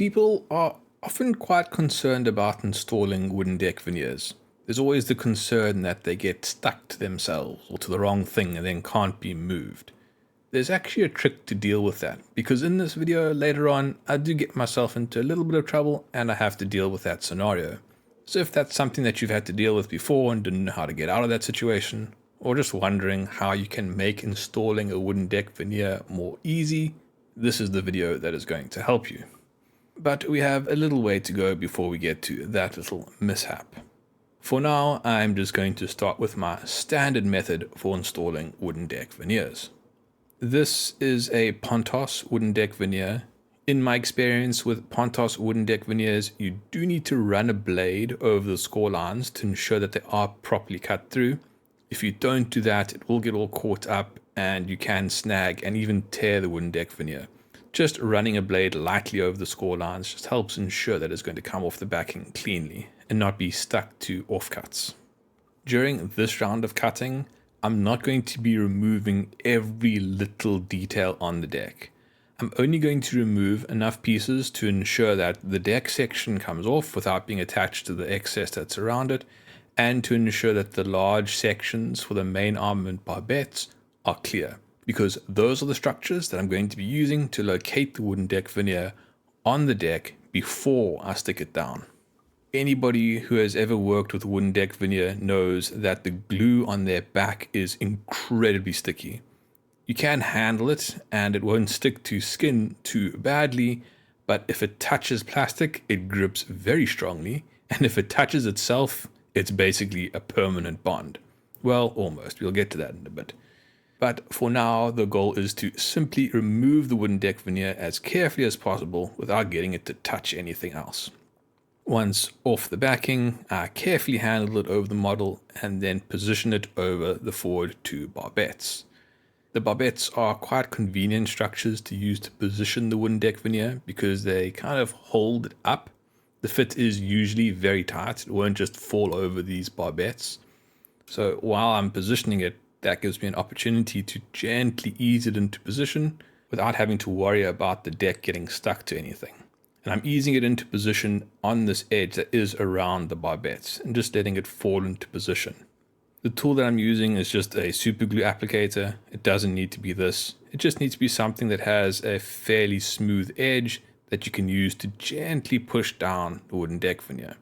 People are often quite concerned about installing wooden deck veneers. There's always the concern that they get stuck to themselves or to the wrong thing and then can't be moved. There's actually a trick to deal with that, because in this video later on I do get myself into a little bit of trouble and I have to deal with that scenario. So if that's something that you've had to deal with before and didn't know how to get out of that situation, or just wondering how you can make installing a wooden deck veneer more easy, this is the video that is going to help you. But we have a little way to go before we get to that little mishap. For now, I'm just going to start with my standard method for installing wooden deck veneers. This is a Pontos wooden deck veneer. In my experience with Pontos wooden deck veneers, you do need to run a blade over the score lines to ensure that they are properly cut through. If you don't do that, it will get all caught up and you can snag and even tear the wooden deck veneer. Just running a blade lightly over the score lines just helps ensure that it's going to come off the backing cleanly and not be stuck to offcuts. During this round of cutting, I'm not going to be removing every little detail on the deck. I'm only going to remove enough pieces to ensure that the deck section comes off without being attached to the excess that's around it, and to ensure that the large sections for the main armament barbettes are clear, because those are the structures that I'm going to be using to locate the wooden deck veneer on the deck before I stick it down. Anybody who has ever worked with wooden deck veneer knows that the glue on their back is incredibly sticky. You can handle it and it won't stick to skin too badly, but if it touches plastic, it grips very strongly, and if it touches itself, it's basically a permanent bond. Well, almost. We'll get to that in a bit. But for now, the goal is to simply remove the wooden deck veneer as carefully as possible without getting it to touch anything else. Once off the backing, I carefully handle it over the model and then position it over the forward two barbettes. The barbettes are quite convenient structures to use to position the wooden deck veneer because they kind of hold it up. The fit is usually very tight, it won't just fall over these barbettes. So while I'm positioning it, that gives me an opportunity to gently ease it into position without having to worry about the deck getting stuck to anything. And I'm easing it into position on this edge that is around the barbettes and just letting it fall into position. The tool that I'm using is just a super glue applicator. It doesn't need to be this. It just needs to be something that has a fairly smooth edge that you can use to gently push down the wooden deck veneer.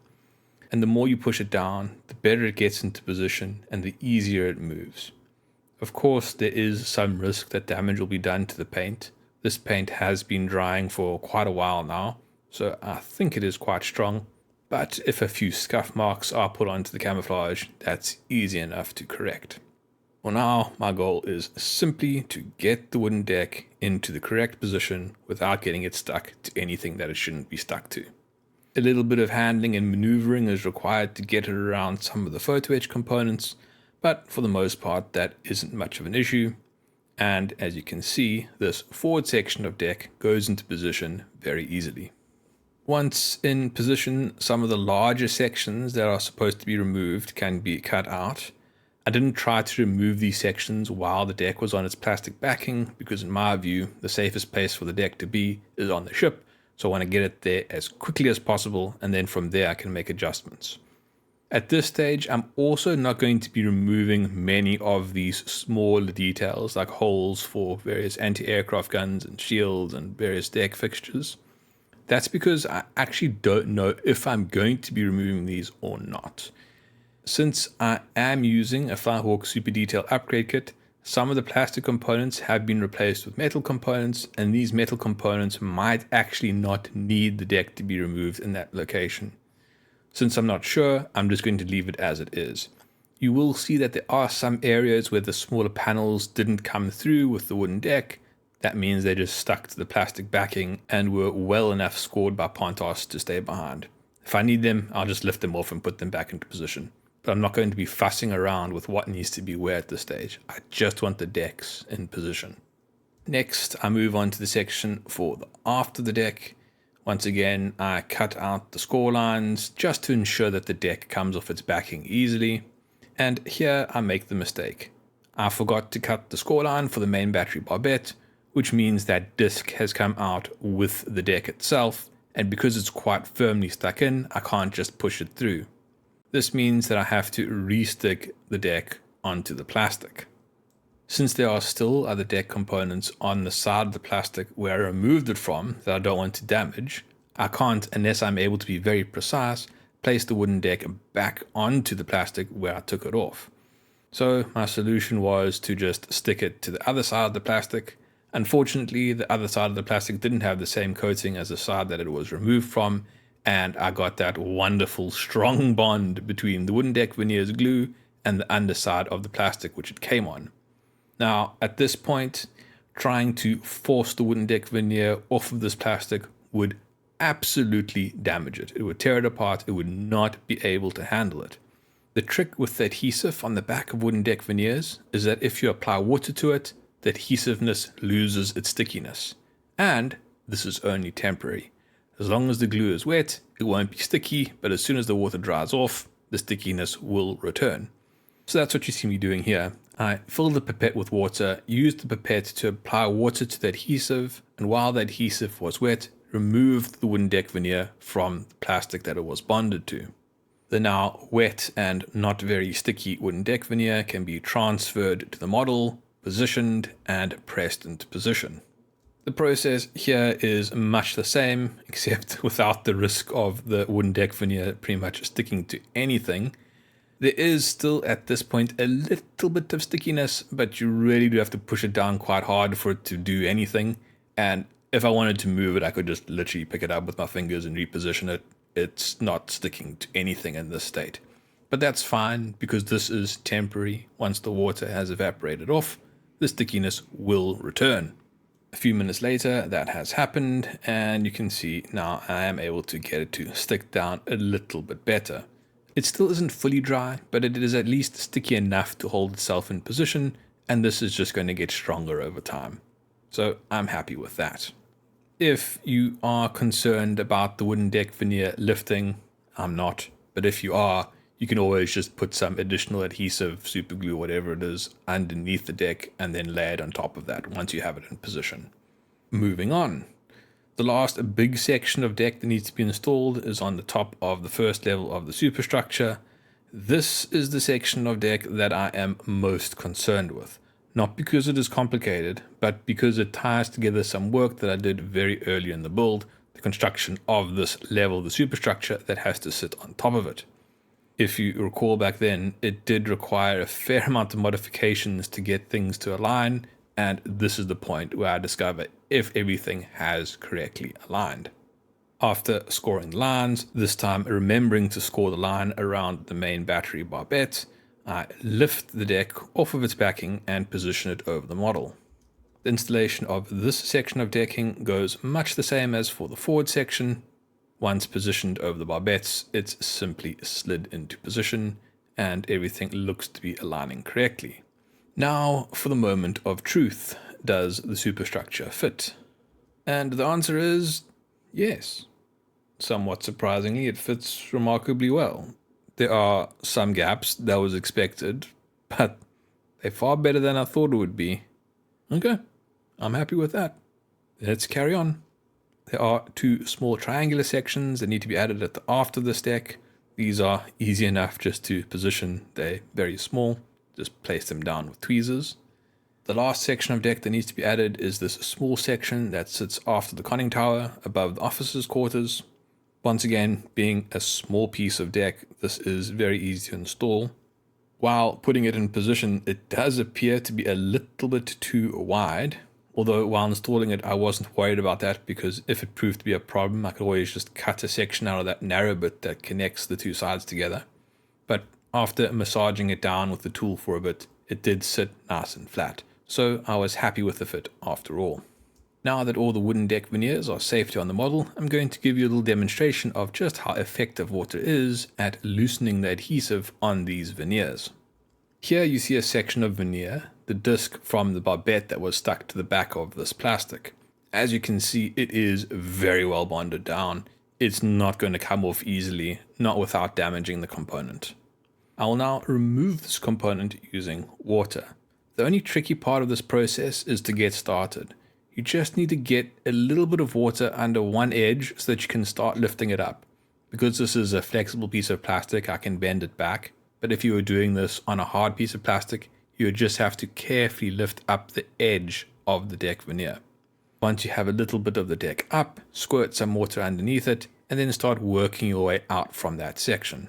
And the more you push it down, the better it gets into position and the easier it moves. Of course, there is some risk that damage will be done to the paint. This paint has been drying for quite a while now, so I think it is quite strong. But if a few scuff marks are put onto the camouflage, that's easy enough to correct. For now, my goal is simply to get the wooden deck into the correct position without getting it stuck to anything that it shouldn't be stuck to. A little bit of handling and maneuvering is required to get it around some of the photo etch components, but for the most part that isn't much of an issue. And as you can see, this forward section of deck goes into position very easily. Once in position, some of the larger sections that are supposed to be removed can be cut out. I didn't try to remove these sections while the deck was on its plastic backing because in my view, the safest place for the deck to be is on the ship. So I want to get it there as quickly as possible, and then from there I can make adjustments. At this stage, I'm also not going to be removing many of these smaller details like holes for various anti-aircraft guns and shields and various deck fixtures. That's because I actually don't know if I'm going to be removing these or not. Since I am using a FlyHawk Super Detail upgrade kit, some of the plastic components have been replaced with metal components, and these metal components might actually not need the deck to be removed in that location. Since I'm not sure, I'm just going to leave it as it is. You will see that there are some areas where the smaller panels didn't come through with the wooden deck. That means they just stuck to the plastic backing and were well enough scored by Pontos to stay behind. If I need them, I'll just lift them off and put them back into position. But I'm not going to be fussing around with what needs to be where at this stage. I just want the decks in position. Next, I move on to the section for the aft of the deck. Once again, I cut out the score lines just to ensure that the deck comes off its backing easily. And here I make the mistake. I forgot to cut the score line for the main battery barbette, which means that disc has come out with the deck itself and because it's quite firmly stuck in, I can't just push it through. This means that I have to re-stick the deck onto the plastic. Since there are still other deck components on the side of the plastic where I removed it from that I don't want to damage, I can't, unless I'm able to be very precise, place the wooden deck back onto the plastic where I took it off. So my solution was to just stick it to the other side of the plastic. Unfortunately, the other side of the plastic didn't have the same coating as the side that it was removed from, and I got that wonderful strong bond between the wooden deck veneers glue and the underside of the plastic which it came on. Now, at this point, trying to force the wooden deck veneer off of this plastic would absolutely damage it. It would tear it apart. It would not be able to handle it. The trick with the adhesive on the back of wooden deck veneers is that if you apply water to it, the adhesiveness loses its stickiness. And this is only temporary. As long as the glue is wet, it won't be sticky, but as soon as the water dries off, the stickiness will return. So that's what you see me doing here. I filled the pipette with water, used the pipette to apply water to the adhesive, and while the adhesive was wet, removed the wooden deck veneer from the plastic that it was bonded to. The now wet and not very sticky wooden deck veneer can be transferred to the model, positioned, and pressed into position. The process here is much the same, except without the risk of the wooden deck veneer pretty much sticking to anything. There is still at this point a little bit of stickiness, but you really do have to push it down quite hard for it to do anything. And if I wanted to move it, I could just literally pick it up with my fingers and reposition it. It's not sticking to anything in this state. But that's fine because this is temporary. Once the water has evaporated off, the stickiness will return. A few minutes later, that has happened, and you can see now I am able to get it to stick down a little bit better. It still isn't fully dry, but it is at least sticky enough to hold itself in position, and this is just going to get stronger over time. So I'm happy with that. If you are concerned about the wooden deck veneer lifting, I'm not, but if you are, you can always just put some additional adhesive, super glue, whatever it is, underneath the deck and then lay it on top of that once you have it in position. Moving on. The last big section of deck that needs to be installed is on the top of the first level of the superstructure. This is the section of deck that I am most concerned with. Not because it is complicated, but because it ties together some work that I did very early in the build, the construction of this level of the superstructure that has to sit on top of it. If you recall back then, it did require a fair amount of modifications to get things to align, and this is the point where I discover if everything has correctly aligned. After scoring lines, this time remembering to score the line around the main battery barbette, I lift the deck off of its backing and position it over the model. The installation of this section of decking goes much the same as for the forward section. Once positioned over the barbettes, it's simply slid into position and everything looks to be aligning correctly. Now for the moment of truth, does the superstructure fit? And the answer is yes. Somewhat surprisingly, it fits remarkably well. There are some gaps, that was expected, but they're far better than I thought it would be. Okay, I'm happy with that. Let's carry on. There are two small triangular sections that need to be added at the aft of this deck. These are easy enough just to position. They're very small. Just place them down with tweezers. The last section of deck that needs to be added is this small section that sits after the conning tower above the officers' quarters. Once again, being a small piece of deck, this is very easy to install. While putting it in position, it does appear to be a little bit too wide. Although while installing it, I wasn't worried about that because if it proved to be a problem, I could always just cut a section out of that narrow bit that connects the two sides together. But after massaging it down with the tool for a bit, it did sit nice and flat. So I was happy with the fit after all. Now that all the wooden deck veneers are safely on the model, I'm going to give you a little demonstration of just how effective water is at loosening the adhesive on these veneers. Here you see a section of veneer, the disc from the barbette that was stuck to the back of this plastic. As you can see, it is very well bonded down. It's not going to come off easily, not without damaging the component. I will now remove this component using water. The only tricky part of this process is to get started. You just need to get a little bit of water under one edge so that you can start lifting it up. Because this is a flexible piece of plastic, I can bend it back. But if you were doing this on a hard piece of plastic, you would just have to carefully lift up the edge of the deck veneer. Once you have a little bit of the deck up, squirt some water underneath it, and then start working your way out from that section.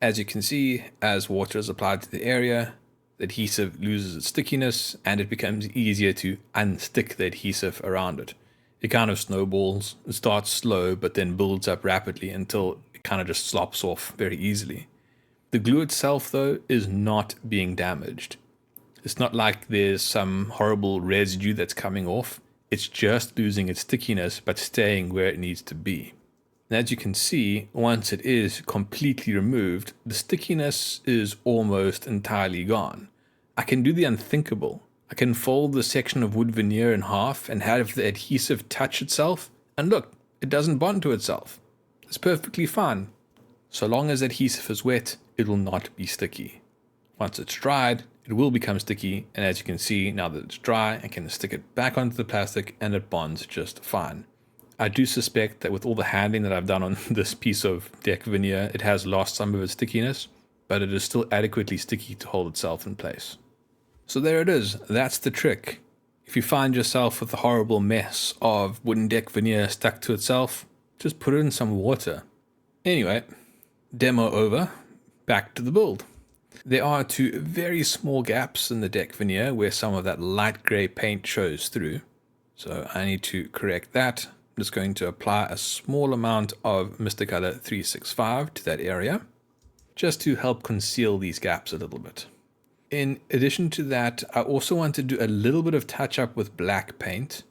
As you can see, as water is applied to the area, the adhesive loses its stickiness and it becomes easier to unstick the adhesive around it. It kind of snowballs. It starts slow but then builds up rapidly until it kind of just slops off very easily. The glue itself, though, is not being damaged. It's not like there's some horrible residue that's coming off. It's just losing its stickiness but staying where it needs to be. And as you can see, once it is completely removed, the stickiness is almost entirely gone. I can do the unthinkable. I can fold the section of wood veneer in half and have the adhesive touch itself, and look, it doesn't bond to itself. It's perfectly fine. So long as adhesive is wet, it will not be sticky. Once it's dried, it will become sticky, and as you can see, now that it's dry, I can stick it back onto the plastic and it bonds just fine. I do suspect that with all the handling that I've done on this piece of deck veneer, it has lost some of its stickiness, but it is still adequately sticky to hold itself in place. So there it is, that's the trick. If you find yourself with a horrible mess of wooden deck veneer stuck to itself, just put it in some water. Anyway, demo over, back to the build. There are two very small gaps in the deck veneer where some of that light grey paint shows through. So I need to correct that. I'm just going to apply a small amount of Mr. Color 365 to that area, just to help conceal these gaps a little bit. In addition to that, I also want to do a little bit of touch up with black paint.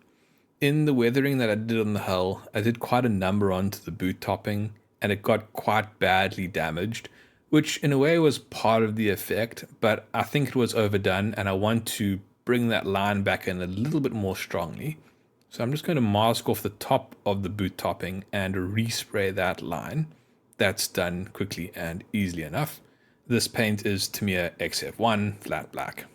In the weathering that I did on the hull, I did quite a number onto the boot topping, and it got quite badly damaged, which in a way was part of the effect, but I think it was overdone and I want to bring that line back in a little bit more strongly. So I'm just going to mask off the top of the boot topping and respray that line. That's done quickly and easily enough. This paint is Tamiya XF1 flat black.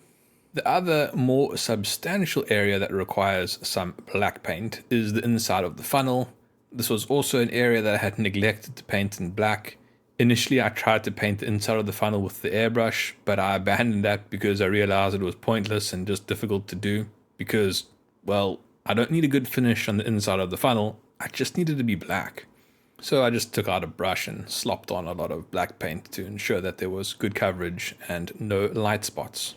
The other more substantial area that requires some black paint is the inside of the funnel. This was also an area that I had neglected to paint in black. Initially, I tried to paint the inside of the funnel with the airbrush, but I abandoned that because I realized it was pointless and just difficult to do because, well, I don't need a good finish on the inside of the funnel, I just needed to be black. So I just took out a brush and slopped on a lot of black paint to ensure that there was good coverage and no light spots.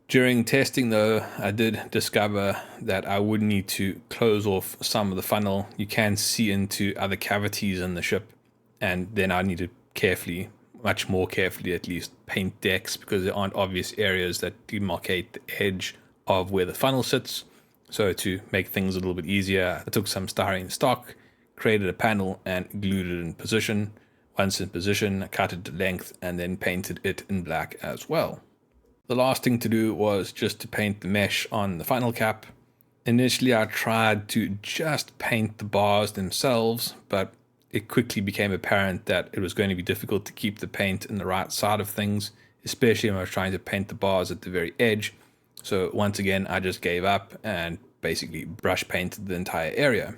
During testing though, I did discover that I would need to close off some of the funnel. You can see into other cavities in the ship, and then I need to carefully, much more carefully at least, paint decks because there aren't obvious areas that demarcate the edge of where the funnel sits. So to make things a little bit easier, I took some styrene stock, created a panel and glued it in position. Once in position, I cut it to length and then painted it in black as well. The last thing to do was just to paint the mesh on the funnel cap. Initially I tried to just paint the bars themselves, but it quickly became apparent that it was going to be difficult to keep the paint in the right side of things, especially when I was trying to paint the bars at the very edge. So once again, I just gave up and basically brush painted the entire area.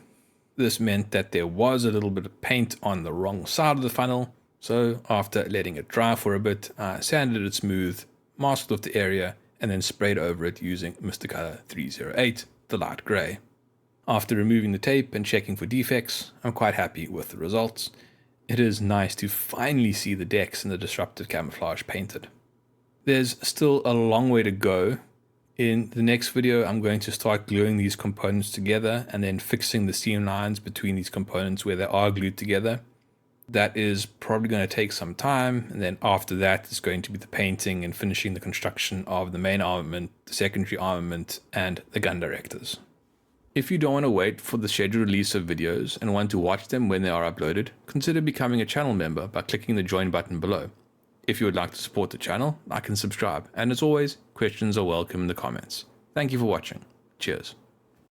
This meant that there was a little bit of paint on the wrong side of the funnel. So after letting it dry for a bit, I sanded it smooth, masked off the area, and then sprayed over it using Mr. Color 308, the light gray. After removing the tape and checking for defects, I'm quite happy with the results. It is nice to finally see the decks in the disruptive camouflage painted. There's still a long way to go. In the next video, I'm going to start gluing these components together and then fixing the seam lines between these components where they are glued together. That is probably going to take some time, and then after that is going to be the painting and finishing the construction of the main armament, the secondary armament, and the gun directors. If you don't want to wait for the scheduled release of videos and want to watch them when they are uploaded, consider becoming a channel member by clicking the join button below. If you would like to support the channel, like and subscribe, and as always, questions are welcome in the comments. Thank you for watching. Cheers.